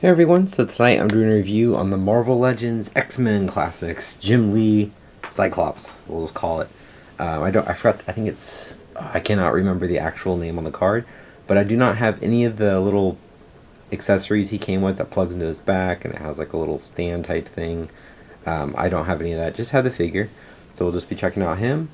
Hey everyone, so tonight I'm doing a review on the Marvel Legends X-Men Classics, Jim Lee, Cyclops, we'll just call it. I forgot, I think it's, I cannot remember the actual name on the card, but I do not have any of the little accessories he came with that plugs into his back and it has like a little stand type thing. I don't have any of that, just have the figure. So we'll just be checking out him,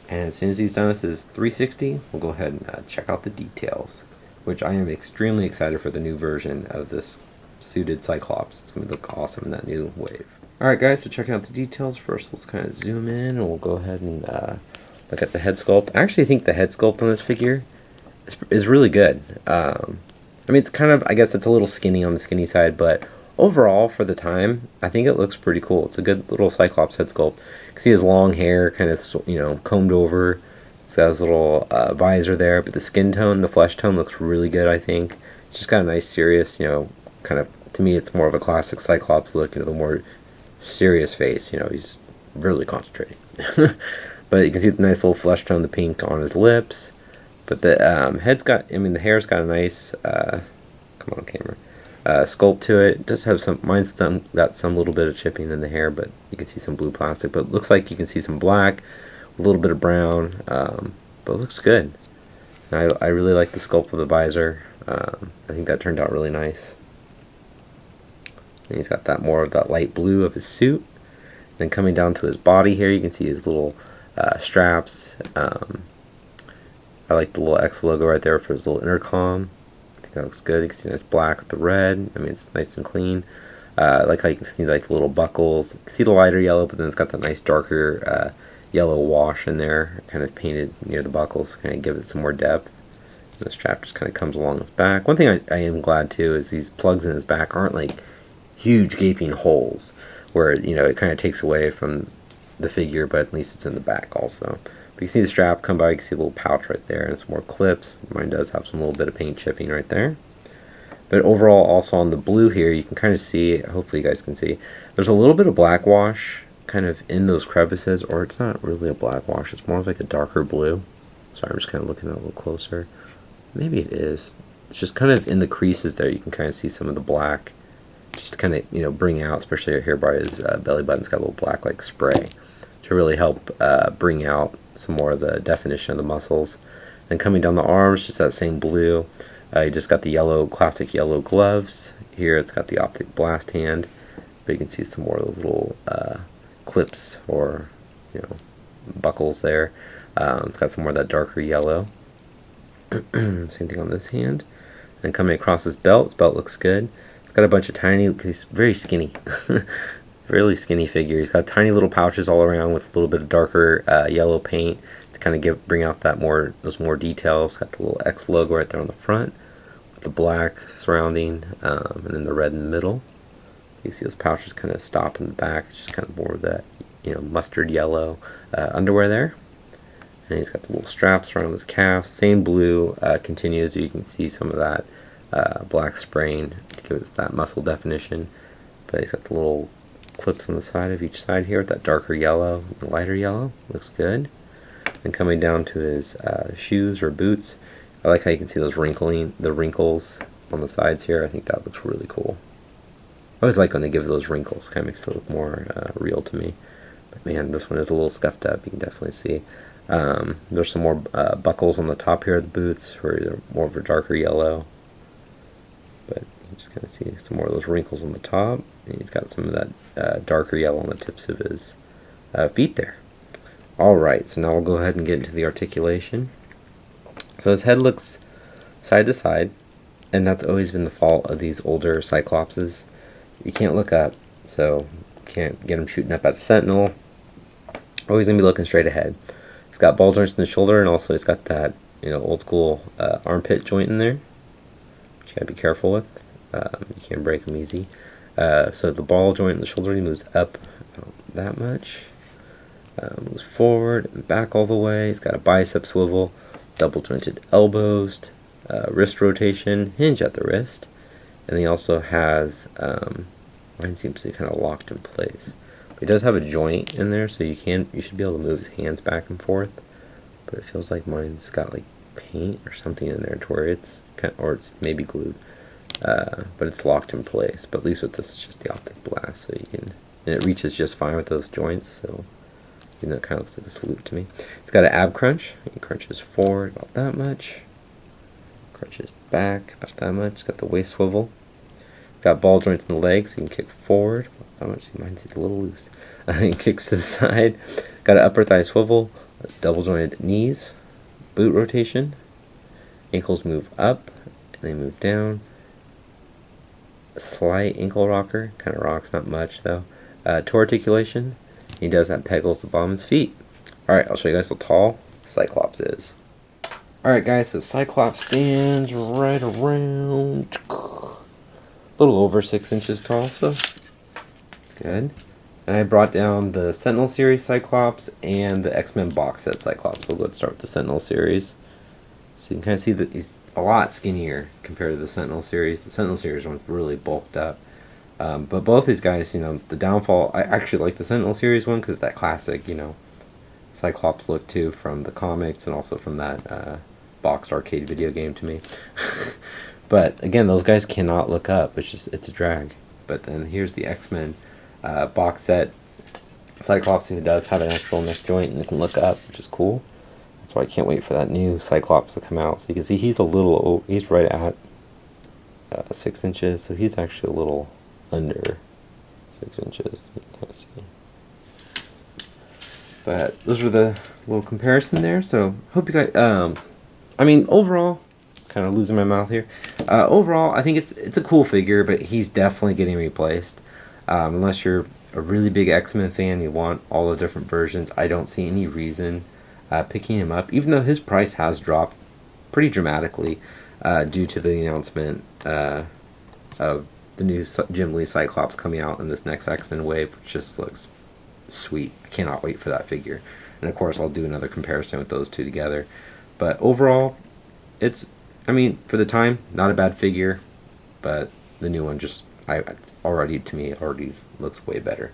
and as soon as he's done with his 360, we'll go ahead and check out the details, which I am extremely excited for the new version of this suited Cyclops. It's going to look awesome in that new wave. Alright guys, so checking out the details. First let's kind of zoom in and we'll go ahead and look at the head sculpt. I actually think the head sculpt on this figure is really good. I mean, it's kind of, I guess it's a little skinny on the skinny side, but overall for the time, I think it looks pretty cool. It's a good little Cyclops head sculpt. You can see his long hair kind of, combed over. He's got his little visor there, but the skin tone, the flesh tone looks really good, I think. It's just got a nice, serious, kind of, to me, it's more of a classic Cyclops look, the more serious face, he's really concentrating. But you can see the nice little flesh tone, the pink on his lips. But the head's got, the hair's got a nice, come on camera, sculpt to it. It does have some, mine's got some little bit of chipping in the hair, but you can see some blue plastic. But it looks like you can see some black, a little bit of brown, but it looks good. And I really like the sculpt of the visor. I think that turned out really nice. And he's got that more of that light blue of his suit. And then coming down to his body here, you can see his little straps. I like the little X logo right there for his little intercom. I think that looks good. You can see it's black with the red. I mean, it's nice and clean. I like how you can see like the little buckles. You can see the lighter yellow, but then it's got that nice darker yellow wash in there, kind of painted near the buckles, kind of give it some more depth. And the strap just kind of comes along his back. One thing I am glad too is these plugs in his back aren't like huge gaping holes where it kind of takes away from the figure, but at least it's in the back also. But you can see the strap come by, you can see a little pouch right there and some more clips. Mine does have some little bit of paint chipping right there. But overall, also on the blue here, you can kind of see, hopefully you guys can see, there's a little bit of black wash kind of in those crevices, or it's not really a black wash, it's more of like a darker blue. Sorry, I'm just kind of looking at it a little closer. Maybe it is. It's just kind of in the creases there, you can kind of see some of the black. Just to kind of, bring out, especially here by his belly button's got a little black like spray to really help bring out some more of the definition of the muscles. Then coming down the arms, just that same blue. You just got the yellow, classic yellow gloves. Here it's got the optic blast hand, but you can see some more of those little clips or, buckles there. It's got some more of that darker yellow. Same thing on this hand. Then coming across his belt looks good. Got a bunch of tiny, he's very skinny, really skinny figure. He's got tiny little pouches all around with a little bit of darker yellow paint to kind of bring out that those more details. Got the little X logo right there on the front with the black surrounding, and then the red in the middle. You see those pouches kind of stop in the back. It's just kind of more of that, mustard yellow underwear there. And he's got the little straps around his calves. Same blue continues. You can see some of that black spraying to give it that muscle definition, but he's got the little clips on the side of each side here with that darker yellow and the lighter yellow. Looks good. And coming down to his shoes or boots, I like how you can see those wrinkles on the sides here. I think that looks really cool. I always like when they give those wrinkles, kind of makes it look more real to me. But man, this one is a little scuffed up, you can definitely see. There's some more buckles on the top here of the boots where they're more of a darker yellow. But you just kind of see some more of those wrinkles on the top. And he's got some of that darker yellow on the tips of his feet there. Alright, so now we'll go ahead and get into the articulation. So his head looks side to side, and that's always been the fault of these older Cyclopses. You can't look up, so you can't get him shooting up at a sentinel. Always going to be looking straight ahead. He's got ball joints in the shoulder, and also he's got that old school armpit joint in there. You gotta be careful with. You can't break them easy. So the ball joint in the shoulder, he moves up that much. Moves forward and back all the way. He's got a bicep swivel, double jointed elbows, wrist rotation, hinge at the wrist, and he also has mine seems to be kind of locked in place. But he does have a joint in there, so you should be able to move his hands back and forth. But it feels like mine's got like paint or something in there to where it's kind of, or it's maybe glued. but it's locked in place. But at least with this, it's just the optic blast, so you can, and it reaches just fine with those joints. So even though it kind of looks like a salute to me, it's got an ab crunch. It crunches forward about that much, crunches back about that much. It's got the waist swivel. It's got ball joints in the legs, so you can kick forward about that much. Mine's a little loose. It kicks to the side. Got an upper thigh swivel, double jointed knees, boot rotation. Ankles move up and they move down. A slight ankle rocker, kind of rocks, not much though. Toe articulation. He does have pegals at the bottom of his feet. Alright, I'll show you guys how tall Cyclops is. Alright guys, so Cyclops stands right around a little over 6 inches tall, so good. And I brought down the Sentinel series Cyclops and the X-Men box set Cyclops. So we'll go ahead and start with the Sentinel series. So you can kind of see that he's a lot skinnier compared to the Sentinel series. The Sentinel series one's really bulked up. But both these guys, you know, the downfall, I actually like the Sentinel series one because that classic, you know, Cyclops look too from the comics and also from that boxed arcade video game to me. But again, those guys cannot look up. It's a drag. But then here's the X-Men box set. Cyclops, who does have an actual neck joint and can look up, which is cool. That's why I can't wait for that new Cyclops to come out. So you can see he's he's right at 6 inches, so he's actually a little under 6 inches. You can kind of see. But those were the little comparison there. So hope you guys. I mean, overall, kind of losing my mouth here. Overall, I think it's a cool figure, but he's definitely getting replaced. Unless you're a really big X-Men fan, you want all the different versions, I don't see any reason picking him up, even though his price has dropped pretty dramatically due to the announcement of the new Jim Lee Cyclops coming out in this next X-Men wave, which just looks sweet. I cannot wait for that figure. And of course, I'll do another comparison with those two together. But overall, I mean, for the time, not a bad figure, but the new one already looks way better.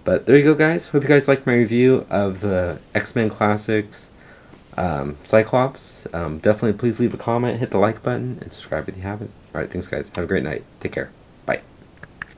But there you go, guys. Hope you guys liked my review of the X-Men Classics Cyclops. Definitely please leave a comment, hit the like button, and subscribe if you haven't. Alright, thanks guys. Have a great night. Take care.